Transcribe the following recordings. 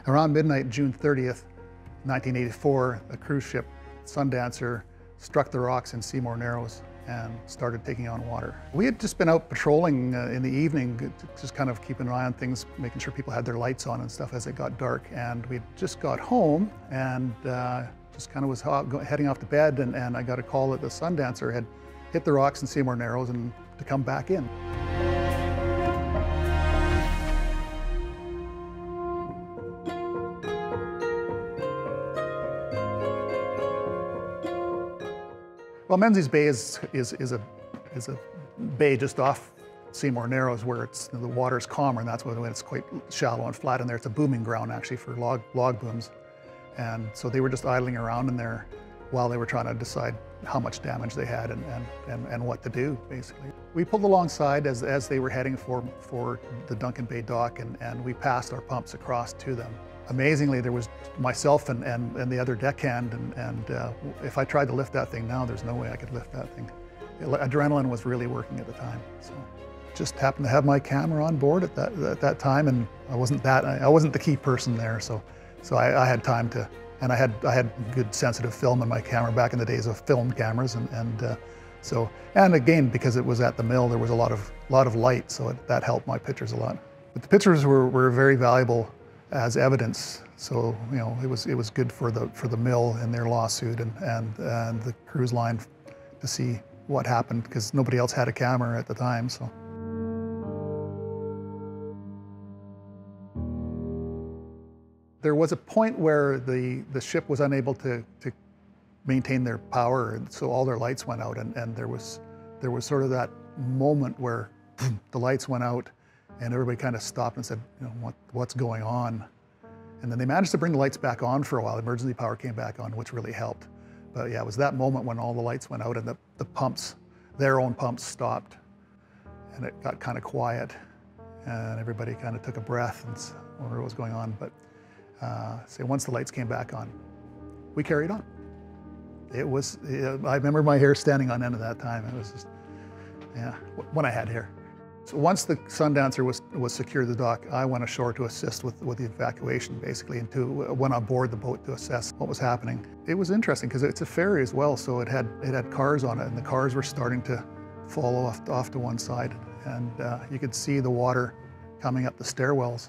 Around midnight, June 30th, 1984, a cruise ship, Sundancer, struck the rocks in Seymour Narrows and started taking on water. We had just been out patrolling in the evening, just kind of keeping an eye on things, making sure people had their lights on and stuff as it got dark. And we just got home and just kind of was heading off to bed, and I got a call that the Sundancer had hit the rocks in Seymour Narrows and to come back in. Well, Menzies Bay is a bay just off Seymour Narrows where the water's calmer, and that's when it's quite shallow and flat in there. It's a booming ground actually for log booms. And so they were just idling around in there while they were trying to decide how much damage they had and what to do, basically. We pulled alongside as they were heading for the Duncan Bay dock, and we passed our pumps across to them. Amazingly, there was myself and the other deckhand, and if I tried to lift that thing now, there's no way I could lift that thing. Adrenaline was really working at the time. So just happened to have my camera on board at that time, and I wasn't the key person there, so I had time to, and I had good sensitive film in my camera back in the days of film cameras, and again, because it was at the mill, there was a lot of light, so that helped my pictures a lot. But the pictures were very valuable as evidence, so you know it was good for the mill in their lawsuit and the cruise line to see what happened, because nobody else had a camera at the time. So. There was a point where the ship was unable to maintain their power, and so all their lights went out, and there was sort of that moment where the lights went out and everybody kind of stopped and said, you know, what's going on? And then they managed to bring the lights back on for a while. Emergency power came back on, which really helped. But yeah, it was that moment when all the lights went out and the pumps, their own pumps, stopped, and it got kind of quiet, and everybody kind of took a breath and wondered what was going on. But so once the lights came back on, we carried on. I remember my hair standing on end at that time. It was just, yeah, when I had hair. So once the Sundancer was secured to the dock, I went ashore to assist with the evacuation, basically, and went on board the boat to assess what was happening. It was interesting because it's a ferry as well, so it had cars on it, and the cars were starting to fall off to one side, and you could see the water coming up the stairwells.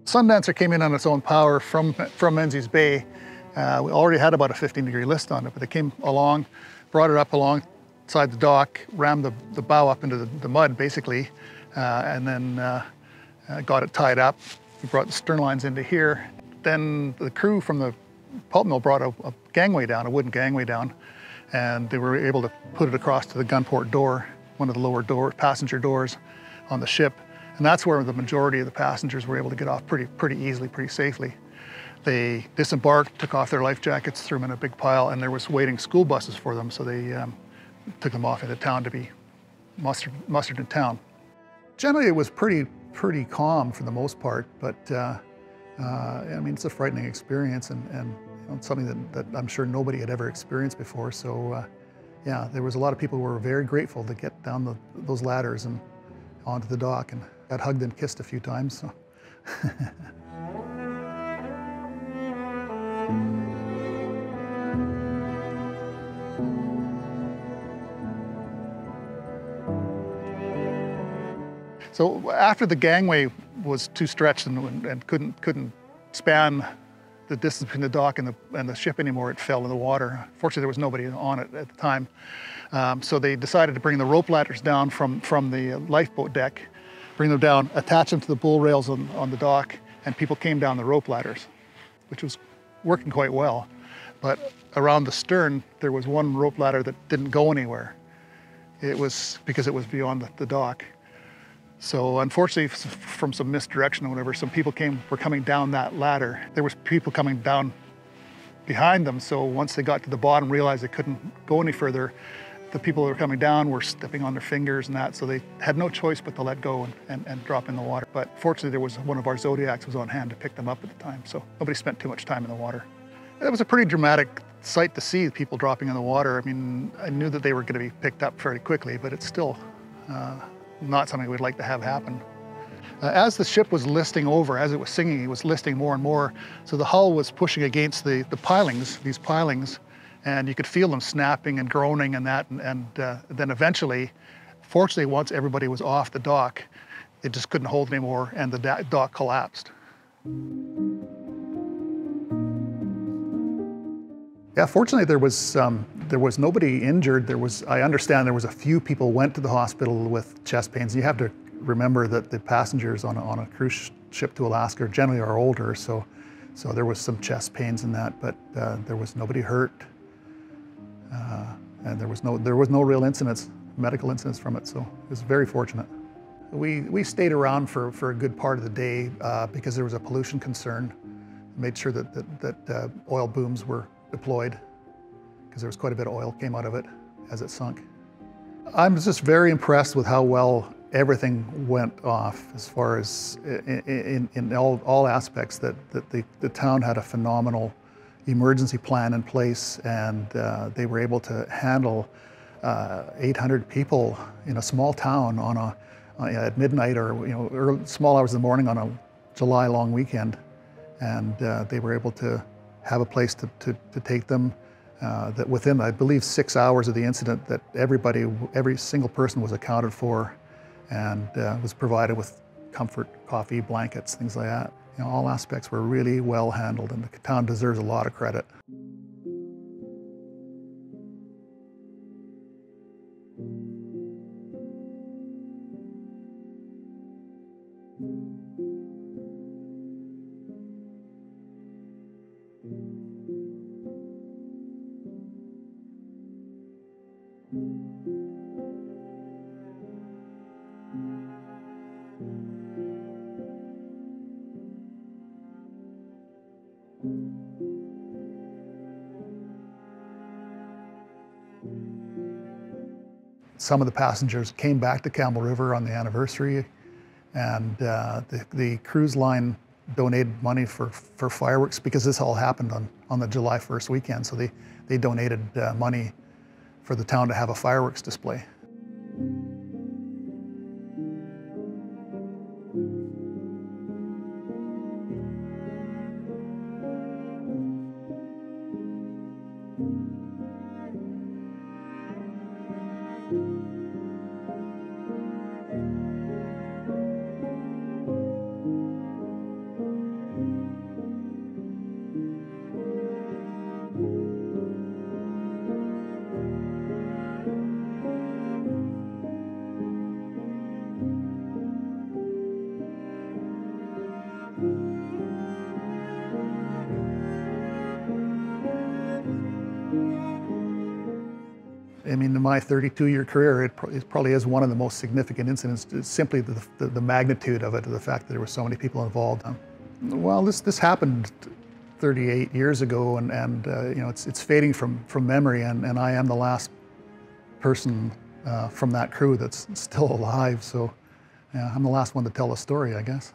Sundancer came in on its own power from Menzies Bay. We already had about a 15-degree list on it, but they came along, brought it up alongside the dock, rammed the bow up into the mud, basically, and then got it tied up. We brought the stern lines into here. Then the crew from the pulp mill brought a gangway down, a wooden gangway down, and they were able to put it across to the gunport door, one of the lower passenger doors on the ship. And that's where the majority of the passengers were able to get off pretty easily, pretty safely. They disembarked, took off their life jackets, threw them in a big pile, and there was waiting school buses for them, so they took them off into town to be mustered in town. Generally, it was pretty calm for the most part, but I mean, it's a frightening experience, and you know, it's something that I'm sure nobody had ever experienced before. So yeah, there was a lot of people who were very grateful to get down those ladders and onto the dock, and got hugged and kissed a few times. So. So after the gangway was too stretched and couldn't span the distance between the dock and the ship anymore, it fell in the water. Fortunately, there was nobody on it at the time. So they decided to bring the rope ladders down from the lifeboat deck, bring them down, attach them to the bull rails on the dock, and people came down the rope ladders, which was working quite well. But around the stern, there was one rope ladder that didn't go anywhere. It was because it was beyond the dock. So unfortunately, from some misdirection or whatever, some people were coming down that ladder. There was people coming down behind them, so once they got to the bottom, realized they couldn't go any further, the people that were coming down were stepping on their fingers and that, so they had no choice but to let go and drop in the water. But fortunately, there was one of our Zodiacs was on hand to pick them up at the time, so nobody spent too much time in the water. It was a pretty dramatic sight to see people dropping in the water. I mean, I knew that they were going to be picked up fairly quickly, but it's still not something we'd like to have happen. As the ship was listing over, as it was sinking, it was listing more and more. So the hull was pushing against the pilings, these pilings, and you could feel them snapping and groaning and that. And then eventually, fortunately, once everybody was off the dock, it just couldn't hold anymore, and the dock collapsed. Yeah, fortunately, there was nobody injured. I understand there was a few people went to the hospital with chest pains. You have to remember that the passengers on a cruise ship to Alaska generally are older, so there was some chest pains in that, but there was nobody hurt, and there was no real incidents, medical incidents from it. So it was very fortunate. We stayed around for a good part of the day because there was a pollution concern. Made sure that oil booms were deployed because there was quite a bit of oil came out of it as it sunk. I'm just very impressed with how well everything went off as far as in all aspects, that the town had a phenomenal emergency plan in place, and they were able to handle 800 people in a small town at midnight, or early, small hours in the morning on a July long weekend, and they were able to have a place to take them. That within, I believe, 6 hours of the incident, that every single person was accounted for, and was provided with comfort, coffee, blankets, things like that. All aspects were really well handled, and the town deserves a lot of credit. Some of the passengers came back to Campbell River on the anniversary, and the cruise line donated money for fireworks, because this all happened on the July 1st weekend, so they donated money for the town to have a fireworks display. I mean, in my 32-year career, it probably is one of the most significant incidents. It's simply the magnitude of it, the fact that there were so many people involved. Well, this happened 38 years ago, and it's fading from memory, and I am the last person from that crew that's still alive. So, yeah, I'm the last one to tell the story, I guess.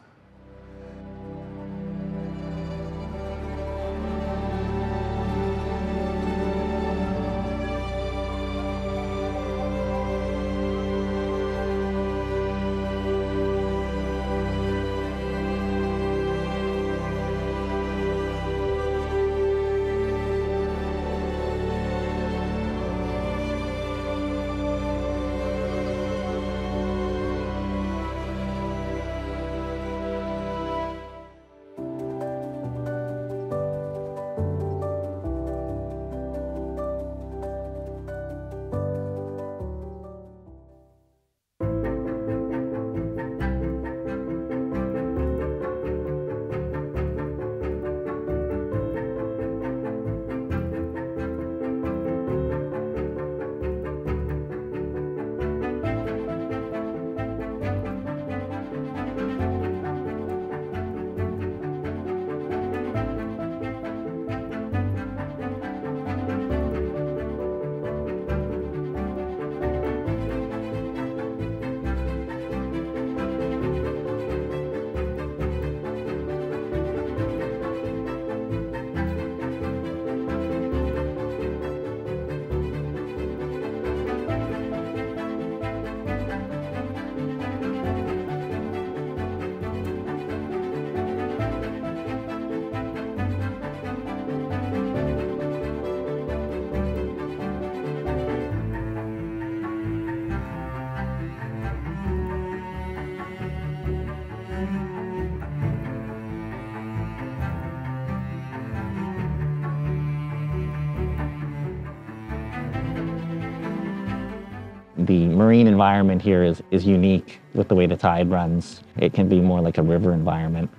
The marine environment here is unique with the way the tide runs. It can be more like a river environment.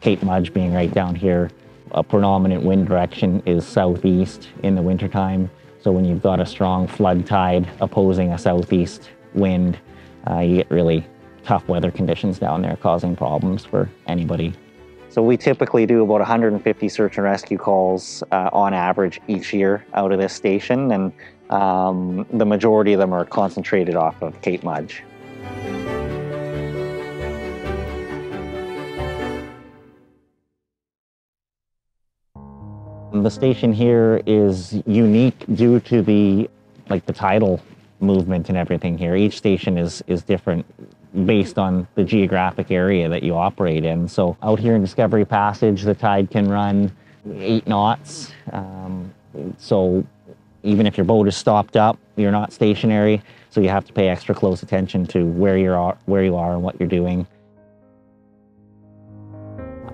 Cape Mudge being right down here, a predominant wind direction is southeast in the wintertime. So when you've got a strong flood tide opposing a southeast wind, you get really tough weather conditions down there, causing problems for anybody. So we typically do about 150 search and rescue calls on average each year out of this station, and the majority of them are concentrated off of Cape Mudge. The station here is unique due to the tidal movement and everything here. Each station is different based on the geographic area that you operate in. So out here in Discovery Passage, the tide can run 8 knots. So even if your boat is stopped up, you're not stationary. So you have to pay extra close attention to where you are and what you're doing.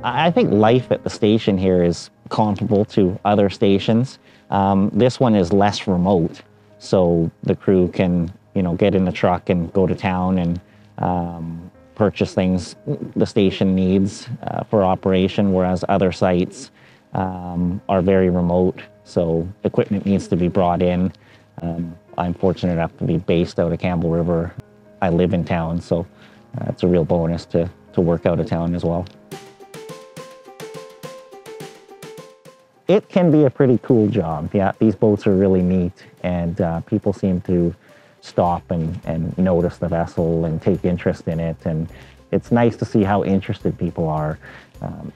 I think life at the station here is comparable to other stations. This one is less remote, so the crew can, get in the truck and go to town and purchase things the station needs for operation, whereas other sites are very remote, so equipment needs to be brought in. I'm fortunate enough to be based out of Campbell River. I live in town, so it's a real bonus to work out of town as well. It can be a pretty cool job. Yeah, these boats are really neat, and people seem to stop and notice the vessel and take interest in it. And it's nice to see how interested people are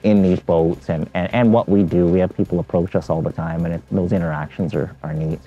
in these boats and what we do. We have people approach us all the time, and those interactions are neat.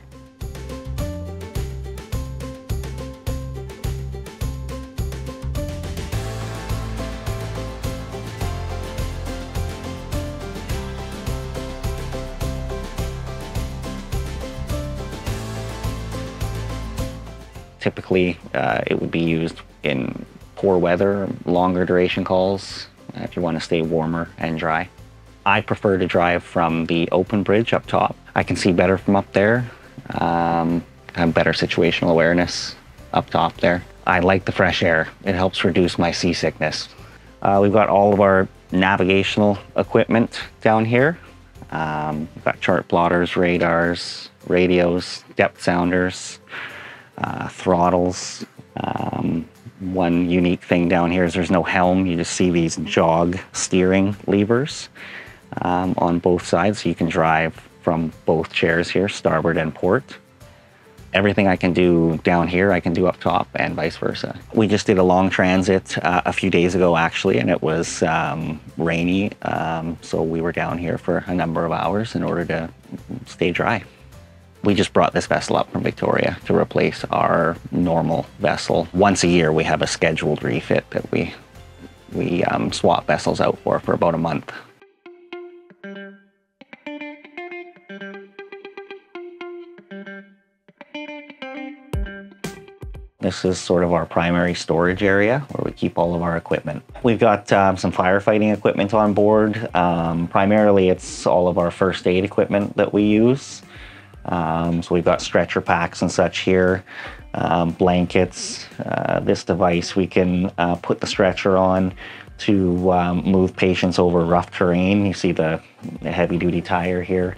Typically, it would be used in poor weather, longer duration calls, if you want to stay warmer and dry. I prefer to drive from the open bridge up top. I can see better from up there, have better situational awareness up top there. I like the fresh air. It helps reduce my seasickness. We've got all of our navigational equipment down here. We've got chart plotters, radars, radios, depth sounders, throttles. One unique thing down here is there's no helm. You just see these jog steering levers on both sides, so you can drive from both chairs here, starboard and port. Everything I can do down here, I can do up top, and vice versa. We just did a long transit a few days ago, actually, and it was rainy, so we were down here for a number of hours in order to stay dry. We just brought this vessel up from Victoria to replace our normal vessel. Once a year, we have a scheduled refit that we swap vessels out for about a month. This is sort of our primary storage area where we keep all of our equipment. We've got some firefighting equipment on board. Primarily, it's all of our first aid equipment that we use. So we've got stretcher packs and such here, blankets. This device we can put the stretcher on to move patients over rough terrain. You see the heavy duty tire here.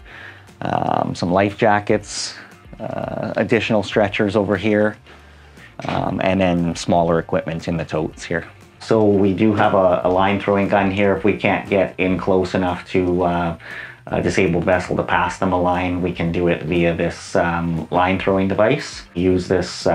Some life jackets, additional stretchers over here, and then smaller equipment in the totes here. So we do have a line throwing gun here. If we can't get in close enough to a disabled vessel to pass them a line, we can do it via this line throwing device. Use this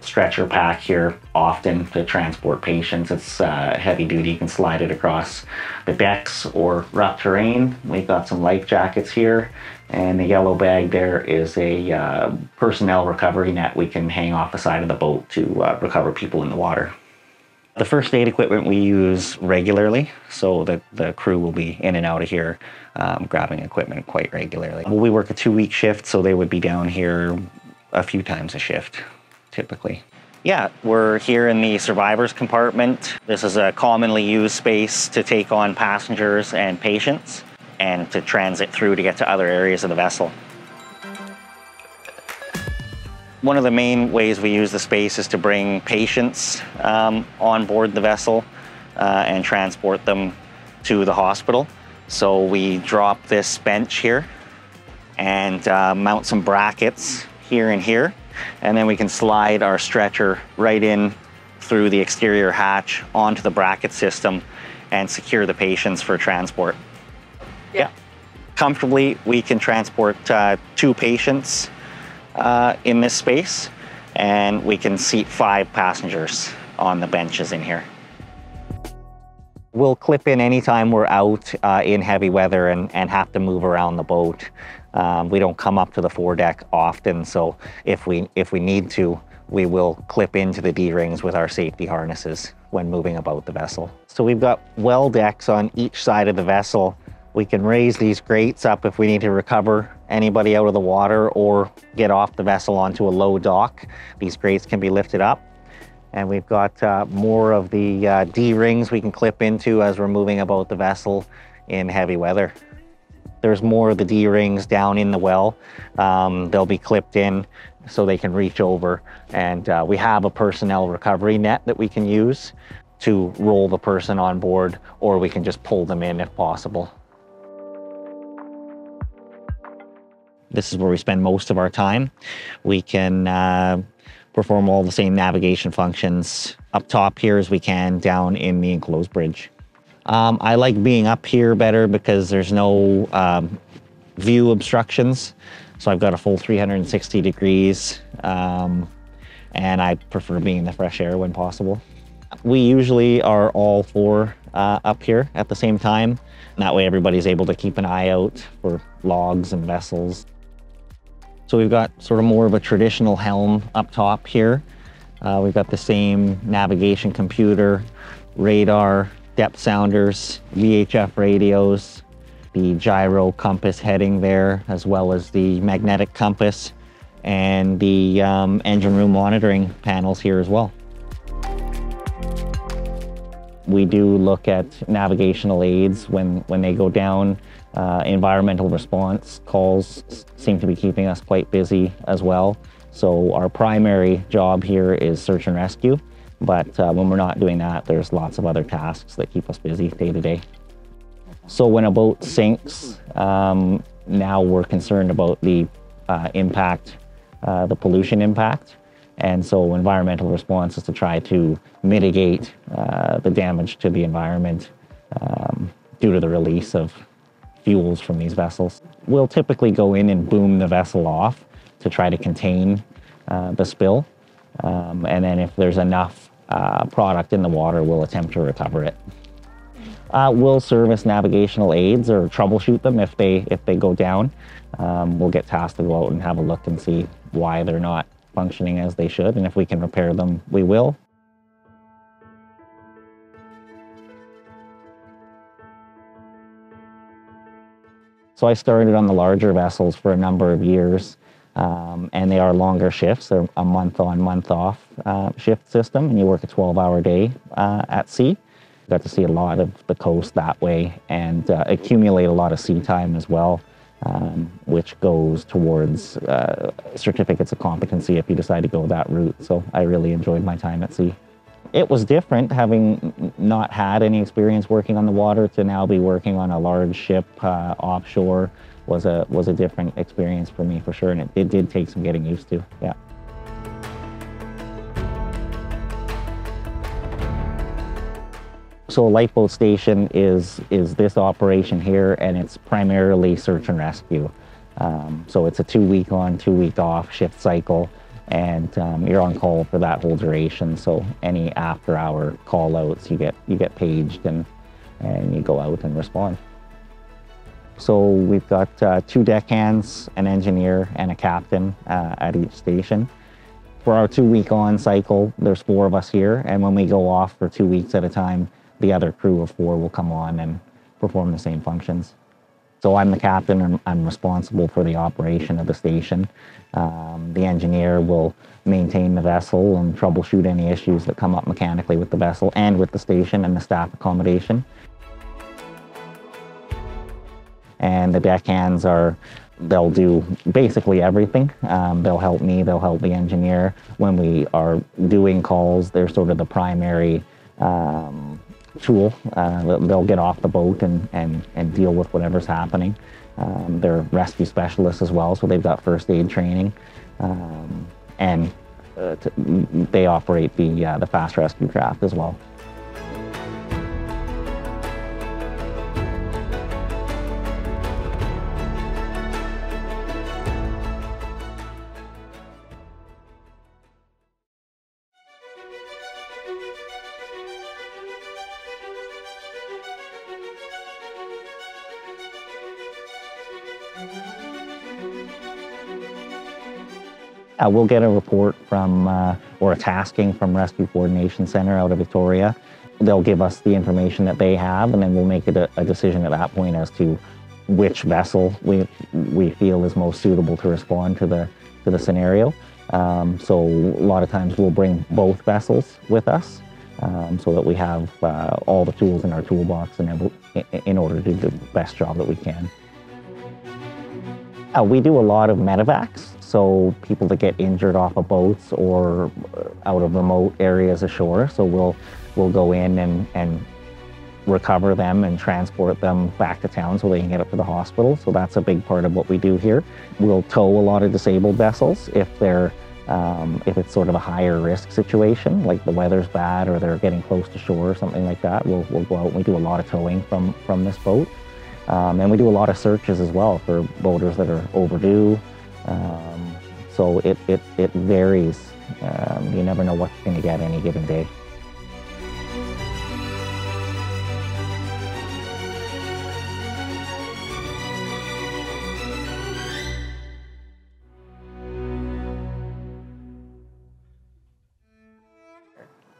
stretcher pack here often to transport patients. It's heavy duty, you can slide it across the decks or rough terrain. We've got some life jackets here, and the yellow bag there is a personnel recovery net we can hang off the side of the boat to recover people in the water. The first aid equipment we use regularly, so the crew will be in and out of here grabbing equipment quite regularly. Well, we work a 2-week shift, so they would be down here a few times a shift, typically. Yeah, we're here in the survivors compartment. This is a commonly used space to take on passengers and patients. and to transit through to get to other areas of the vessel. One of the main ways we use the space is to bring patients on board the vessel and transport them to the hospital. So we drop this bench here and mount some brackets here and here, and then we can slide our stretcher right in through the exterior hatch onto the bracket system and secure the patients for transport. Yeah. Comfortably, we can transport 2 patients in this space, and we can seat 5 passengers on the benches in here. We'll clip in anytime we're out in heavy weather and have to move around the boat. We don't come up to the foredeck often, so if we need to, we will clip into the D-rings with our safety harnesses when moving about the vessel. So we've got well decks on each side of the vessel. We can raise these grates up if we need to recover anybody out of the water or get off the vessel onto a low dock. These grates can be lifted up. And we've got more of the D-rings we can clip into as we're moving about the vessel in heavy weather. There's more of the D-rings down in the well. They'll be clipped in so they can reach over. And we have a personnel recovery net that we can use to roll the person on board, or we can just pull them in if possible. This is where we spend most of our time. We can perform all the same navigation functions up top here as we can down in the enclosed bridge. I like being up here better because there's no view obstructions. So I've got a full 360 degrees and I prefer being in the fresh air when possible. We usually are all 4 up here at the same time. That way everybody's able to keep an eye out for logs and vessels. So we've got sort of more of a traditional helm up top here. We've got the same navigation computer, radar, depth sounders, VHF radios, the gyro compass heading there, as well as the magnetic compass and the engine room monitoring panels here as well. We do look at navigational aids when they go down. Environmental response calls seem to be keeping us quite busy as well. So our primary job here is search and rescue, but when we're not doing that, there's lots of other tasks that keep us busy day to day. So when a boat sinks, now we're concerned about the impact, the pollution impact. And so environmental response is to try to mitigate the damage to the environment due to the release of fuels from these vessels. We'll typically go in and boom the vessel off to try to contain the spill. And then if there's enough product in the water, we'll attempt to recover it. We'll service navigational aids or troubleshoot them if they go down. We'll get tasked to go out and have a look and see why they're not functioning as they should. And if we can repair them, we will. So I started on the larger vessels for a number of years, and they are longer shifts. They're a month on, month off shift system, and you work a 12-hour day at sea. Got to see a lot of the coast that way and accumulate a lot of sea time as well, which goes towards certificates of competency if you decide to go that route. So I really enjoyed my time at sea. It was different, having not had any experience working on the water, to now be working on a large ship offshore was a different experience for me for sure, and it did take some getting used to, yeah. So a lifeboat station is this operation here, and it's primarily search and rescue. So it's a 2-week on, 2-week off shift cycle. And you're on call for that whole duration. So any after-hour call-outs, you get paged and you go out and respond. So we've got 2 deckhands, an engineer, and a captain at each station. For our 2-week on cycle, there's 4 of us here, and when we go off for 2 weeks at a time, the other crew of 4 will come on and perform the same functions. So I'm the captain, and I'm responsible for the operation of the station. The engineer will maintain the vessel and troubleshoot any issues that come up mechanically with the vessel and with the station and the staff accommodation. and the deckhands they'll do basically everything. They'll help me, they'll help the engineer. When we are doing calls, they're sort of the primary tool. They'll get off the boat and deal with whatever's happening. They're rescue specialists as well, so they've got first aid training. And they operate the fast rescue craft as well. We'll get a report from, or a tasking from Rescue Coordination Center out of Victoria. They'll give us the information that they have, and then we'll make a decision at that point as to which vessel we feel is most suitable to respond to the scenario. So a lot of times we'll bring both vessels with us, so that we have all the tools in our toolbox in order to do the best job that we can. We do a lot of medevacs. So people that get injured off of boats or out of remote areas ashore. So we'll go in and recover them and transport them back to town so they can get up to the hospital. So that's a big part of what we do here. We'll tow a lot of disabled vessels if it's sort of a higher risk situation, like the weather's bad or they're getting close to shore or something like that. We'll go out and we do a lot of towing from this boat. And we do a lot of searches as well for boaters that are overdue. So it varies. You never know what you're going to get any given day.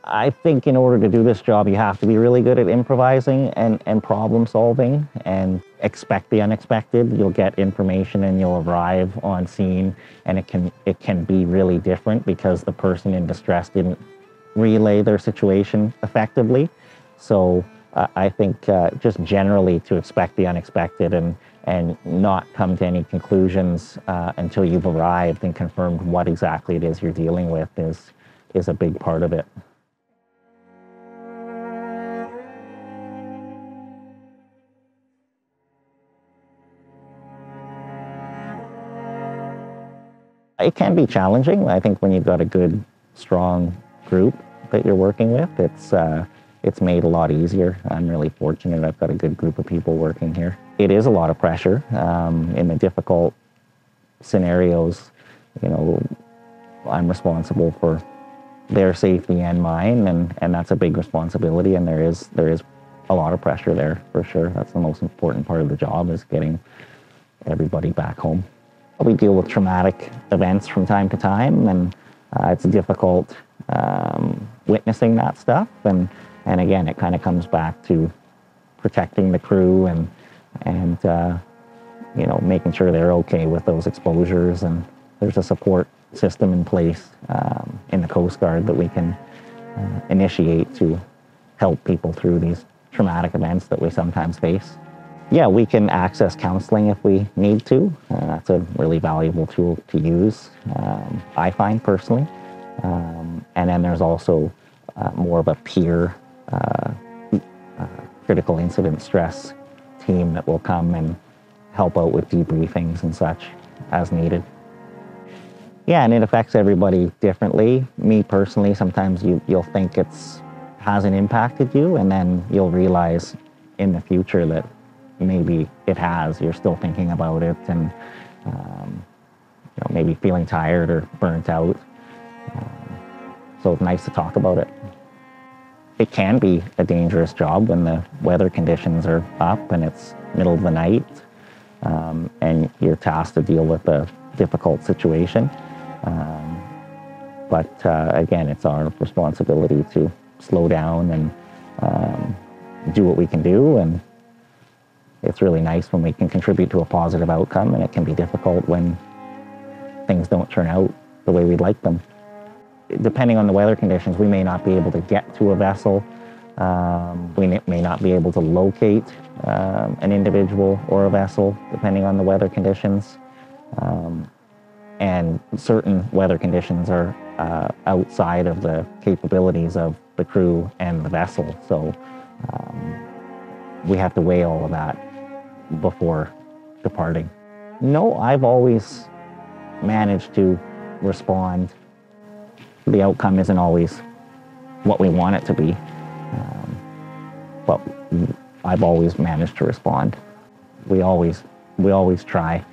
I think in order to do this job, you have to be really good at improvising and problem solving and expect the unexpected. You'll get information and you'll arrive on scene, and it can be really different because the person in distress didn't relay their situation effectively. So I think just generally to expect the unexpected and not come to any conclusions until you've arrived and confirmed what exactly it is you're dealing with is a big part of it. It can be challenging. I think when you've got a good, strong group that you're working with, it's made a lot easier. I'm really fortunate I've got a good group of people working here. It is a lot of pressure in the difficult scenarios. You know, I'm responsible for their safety and mine, and that's a big responsibility, and there is a lot of pressure there for sure. That's the most important part of the job, is getting everybody back home. We deal with traumatic events from time to time, and it's difficult witnessing that stuff. And again, it kind of comes back to protecting the crew and you know, making sure they're okay with those exposures. And there's a support system in place in the Coast Guard that we can initiate to help people through these traumatic events that we sometimes face. Yeah, we can access counseling if we need to. That's a really valuable tool to use, I find personally. And then there's also more of a peer critical incident stress team that will come and help out with debriefings and such as needed. Yeah, and it affects everybody differently. Me personally, sometimes you'll think hasn't impacted you, and then you'll realize in the future that maybe it has. You're still thinking about it, and you know, maybe feeling tired or burnt out. So it's nice to talk about it. It can be a dangerous job when the weather conditions are up and it's middle of the night, and you're tasked to deal with a difficult situation. But again, it's our responsibility to slow down and do what we can do. And it's really nice when we can contribute to a positive outcome, and it can be difficult when things don't turn out the way we'd like them. Depending on the weather conditions, we may not be able to get to a vessel We may not be able to locate an individual or a vessel depending on the weather conditions. And certain weather conditions are outside of the capabilities of the crew and the vessel. So we have to weigh all of that before departing. No, I've always managed to respond. The outcome isn't always what we want it to be, but I've always managed to respond. We always try.